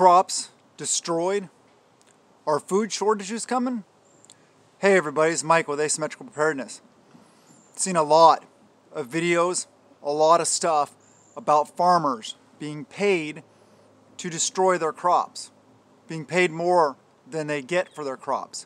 crops destroyed? Are food shortages coming? Hey everybody, it's Mike with Asymmetrical Preparedness. Seen a lot of videos, a lot of stuff about farmers being paid to destroy their crops, being paid more than they get for their crops.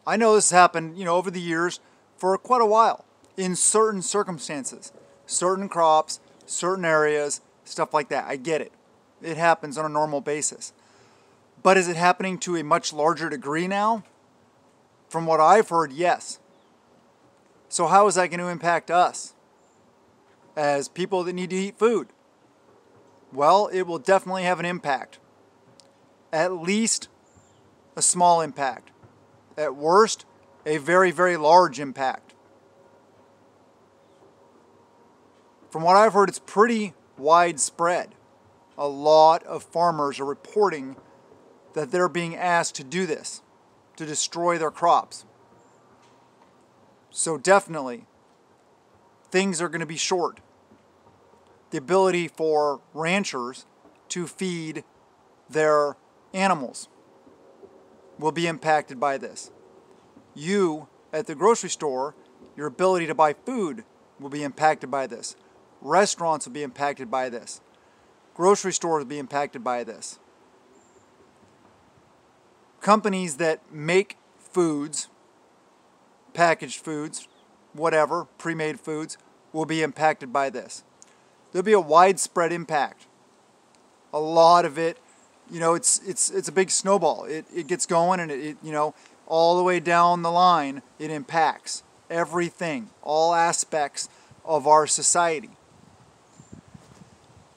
I know this has happened, over the years for quite a while in certain circumstances, certain crops, certain areas, stuff like that. I get it. It happens on a normal basis. But is it happening to a much larger degree now? From what I've heard, yes. So how is that going to impact us as people that need to eat food? Well, it will definitely have an impact. At least a small impact. At worst, a very, very large impact. From what I've heard, it's pretty widespread. A lot of farmers are reporting that they're being asked to do this, to destroy their crops. So definitely, things are going to be short. The ability for ranchers to feed their animals will be impacted by this. You, at the grocery store, your ability to buy food will be impacted by this. Restaurants will be impacted by this. Grocery stores will be impacted by this. Companies that make foods, packaged foods, whatever, pre-made foods, will be impacted by this. There'll be a widespread impact. A lot of it, it's a big snowball. It gets going and it all the way down the line, it impacts everything, all aspects of our society.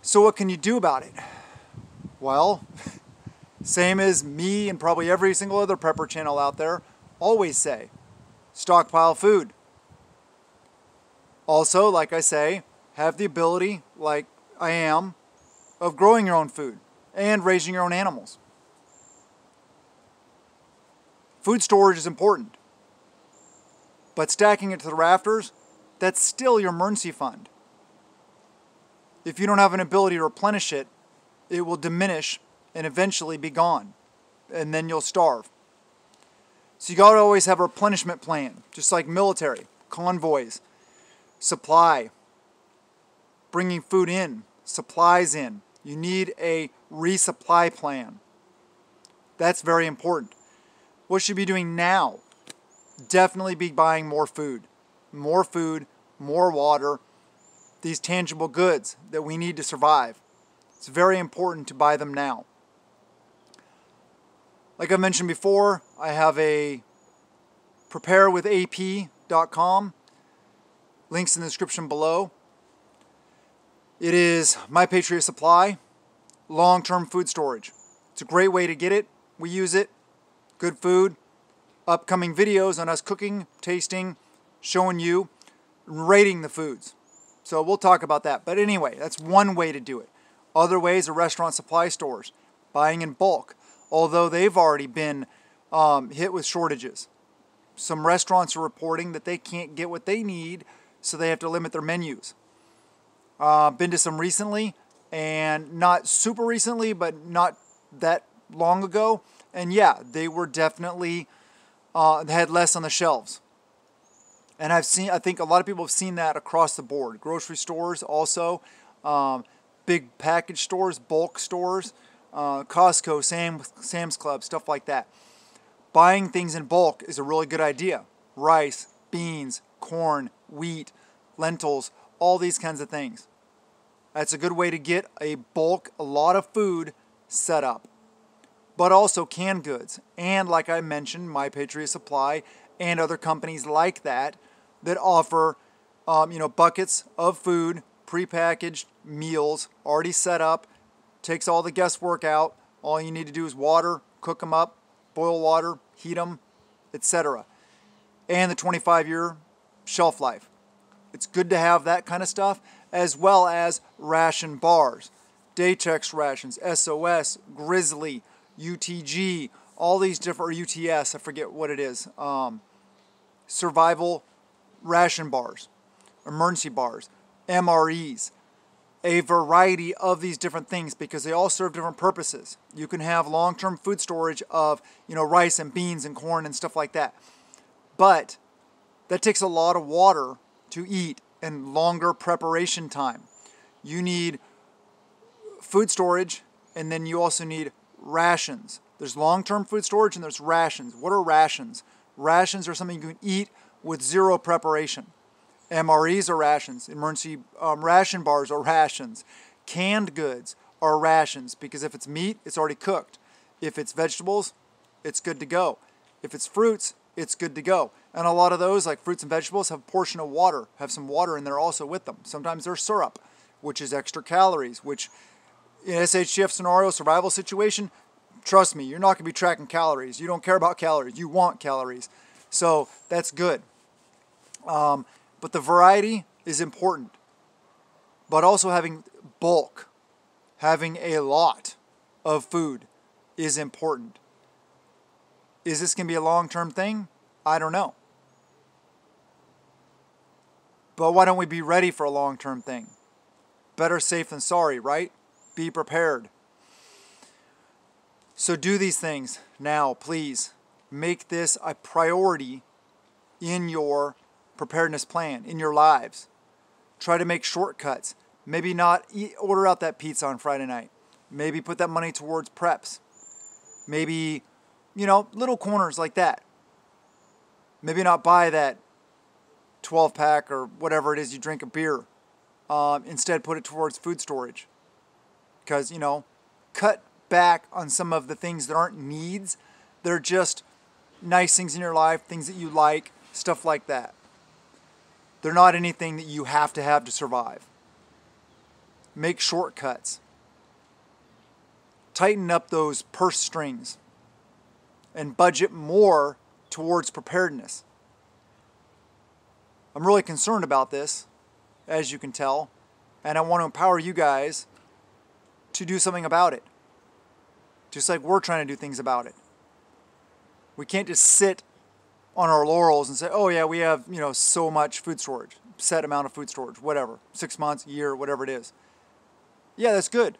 So what can you do about it? Well, same as me and probably every single other prepper channel out there always say, stockpile food. Also, like I say, have the ability, like I am, of growing your own food and raising your own animals. Food storage is important, but stacking it to the rafters, that's still your emergency fund. If you don't have an ability to replenish it, it will diminish and eventually be gone, and then you'll starve. So you got to always have a replenishment plan, just like military, convoys, supply, bringing food in, supplies in. You need a resupply plan. That's very important. What should you be doing now? Definitely be buying more food, more water, these tangible goods that we need to survive. It's very important to buy them now. Like I mentioned before, I have a preparewithap.com. Links in the description below. It is My Patriot Supply, long-term food storage. It's a great way to get it. We use it. Good food. Upcoming videos on us cooking, tasting, showing you, rating the foods. So we'll talk about that. But anyway, that's one way to do it. Other ways are restaurant supply stores, buying in bulk, although they've already been hit with shortages. Some restaurants are reporting that they can't get what they need, so they have to limit their menus. Been to some recently, and not super recently, but not that long ago. And yeah, they were definitely, they had less on the shelves. And I think a lot of people have seen that across the board. Grocery stores also, big package stores, bulk stores, Costco, Sam's Club, stuff like that. Buying things in bulk is a really good idea. Rice, beans, corn, wheat, lentils, all these kinds of things. That's a good way to get a lot of food set up. But also canned goods. And like I mentioned, My Patriot Supply and other companies like that offer, buckets of food, prepackaged meals, already set up, takes all the guesswork out. All you need to do is water, cook them up, boil water, heat them, etc. And the 25-year shelf life. It's good to have that kind of stuff, as well as ration bars, Daytex rations, SOS, Grizzly, UTG, all these different, or UTS, I forget what it is, survival ration bars, emergency bars, MREs, a variety of these different things because they all serve different purposes. You can have long-term food storage of, rice and beans and corn and stuff like that. But that takes a lot of water to eat and longer preparation time. You need food storage, and then you also need rations. There's long-term food storage and there's rations. What are rations? Rations are something you can eat with zero preparation. MREs are rations. Emergency ration bars are rations. Canned goods are rations because if it's meat, it's already cooked. If it's vegetables, it's good to go. If it's fruits, it's good to go. And a lot of those, like fruits and vegetables, have a portion of water, have some water in there also with them. Sometimes there's syrup, which is extra calories, which in SHTF scenario, survival situation, trust me, you're not going to be tracking calories. You don't care about calories. You want calories. So that's good. But the variety is important. But also having bulk, having a lot of food is important. Is this going to be a long-term thing? I don't know. But why don't we be ready for a long-term thing? Better safe than sorry, right? Be prepared. So do these things now, please. Make this a priority in your preparedness plan, in your lives. Try to make shortcuts. Maybe not order out that pizza on Friday night. Maybe put that money towards preps. Maybe, little corners like that. Maybe not buy that 12-pack or whatever it is you drink of beer. Instead, put it towards food storage. Because, cut back on some of the things that aren't needs. They're just nice things in your life, things that you like, stuff like that. They're not anything that you have to survive. Make shortcuts. Tighten up those purse strings and budget more towards preparedness. I'm really concerned about this, as you can tell, and I want to empower you guys to do something about it. Just like we're trying to do things about it. We can't just sit on our laurels and say, oh yeah, we have, so much food storage, set amount of food storage, whatever, 6 months, a year, whatever it is. Yeah, that's good.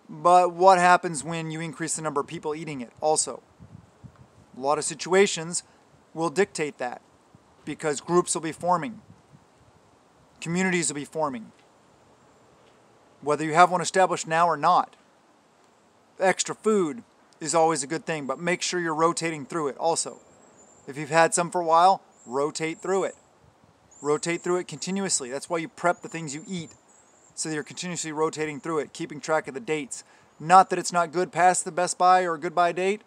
But what happens when you increase the number of people eating it also? A lot of situations will dictate that because groups will be forming. Communities will be forming. Whether you have one established now or not. Extra food is always a good thing, but make sure you're rotating through it also. If you've had some for a while, rotate through it. Rotate through it continuously. That's why you prep the things you eat, so that you're continuously rotating through it, keeping track of the dates. Not that it's not good past the best buy or goodbye date.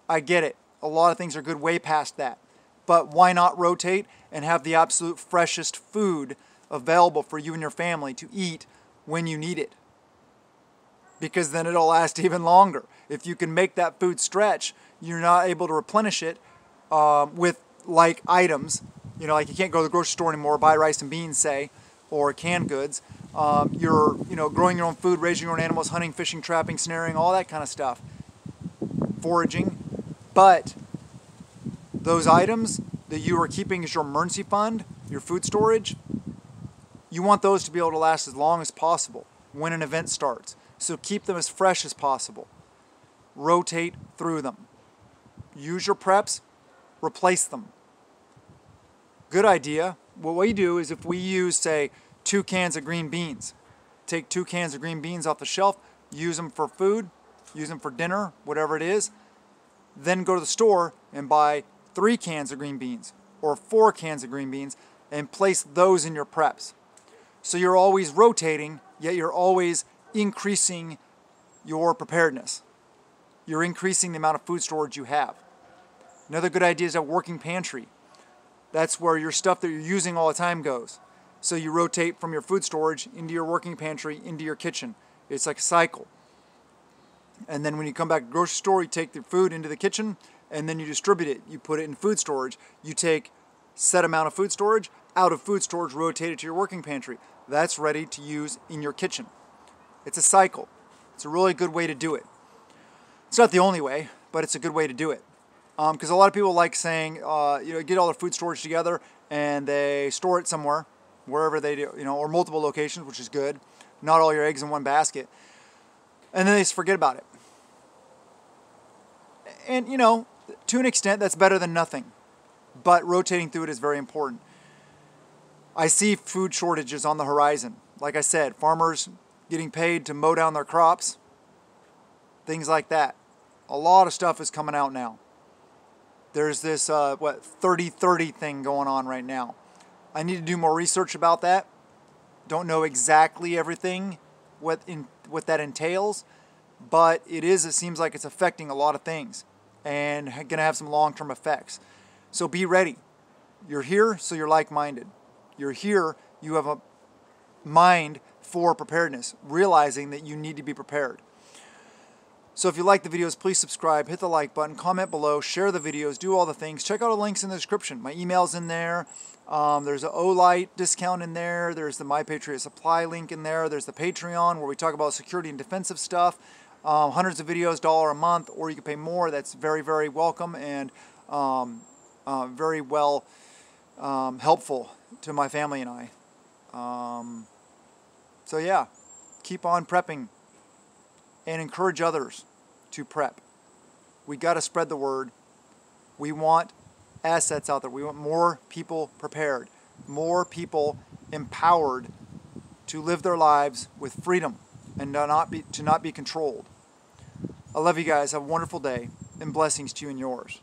I get it. A lot of things are good way past that. But why not rotate and have the absolute freshest food available for you and your family to eat when you need it? Because then it'll last even longer. If you can make that food stretch, you're not able to replenish it with like items. Like you can't go to the grocery store anymore, buy rice and beans, say, or canned goods. You're, growing your own food, raising your own animals, hunting, fishing, trapping, snaring, all that kind of stuff. Foraging. But those items that you are keeping as your emergency fund, your food storage, you want those to be able to last as long as possible when an event starts. So keep them as fresh as possible. Rotate through them. Use your preps, replace them. Good idea. Well, what you do is if we use, say, 2 cans of green beans, take 2 cans of green beans off the shelf, use them for food, use them for dinner, whatever it is, then go to the store and buy 3 cans of green beans or 4 cans of green beans and place those in your preps. So you're always rotating, yet you're always increasing your preparedness. You're increasing the amount of food storage you have. Another good idea is a working pantry. That's where your stuff that you're using all the time goes. So you rotate from your food storage into your working pantry, into your kitchen. It's like a cycle. And then when you come back to the grocery store, you take the food into the kitchen, and then you distribute it. You put it in food storage. You take set amount of food storage out of food storage, rotate it to your working pantry. That's ready to use in your kitchen. It's a cycle. It's a really good way to do it. It's not the only way, but it's a good way to do it. Because a lot of people like saying, get all their food storage together and they store it somewhere, wherever they do, or multiple locations, which is good. not all your eggs in one basket. And then they just forget about it. And, you know, to an extent, that's better than nothing. But rotating through it is very important. I see food shortages on the horizon. Like I said, farmers getting paid to mow down their crops, things like that. A lot of stuff is coming out now. There's this 30-30 thing going on right now. I need to do more research about that. Don't know exactly everything what that entails, but it seems like it's affecting a lot of things and going to have some long-term effects. So be ready. You're here, so you're like-minded. You're here, you have a mind for preparedness, realizing that you need to be prepared. So if you like the videos, please subscribe, hit the like button, comment below, share the videos, do all the things. Check out the links in the description. My email's in there. There's an Olight discount in there. There's the My Patriot Supply link in there. There's the Patreon where we talk about security and defensive stuff. Hundreds of videos, $1 a month, or you can pay more. That's very, very welcome and very well helpful to my family and I. So yeah, keep on prepping and encourage others to prep. We got to spread the word. We want assets out there. We want more people prepared, more people empowered to live their lives with freedom and to not be controlled. I love you guys. Have a wonderful day, and blessings to you and yours.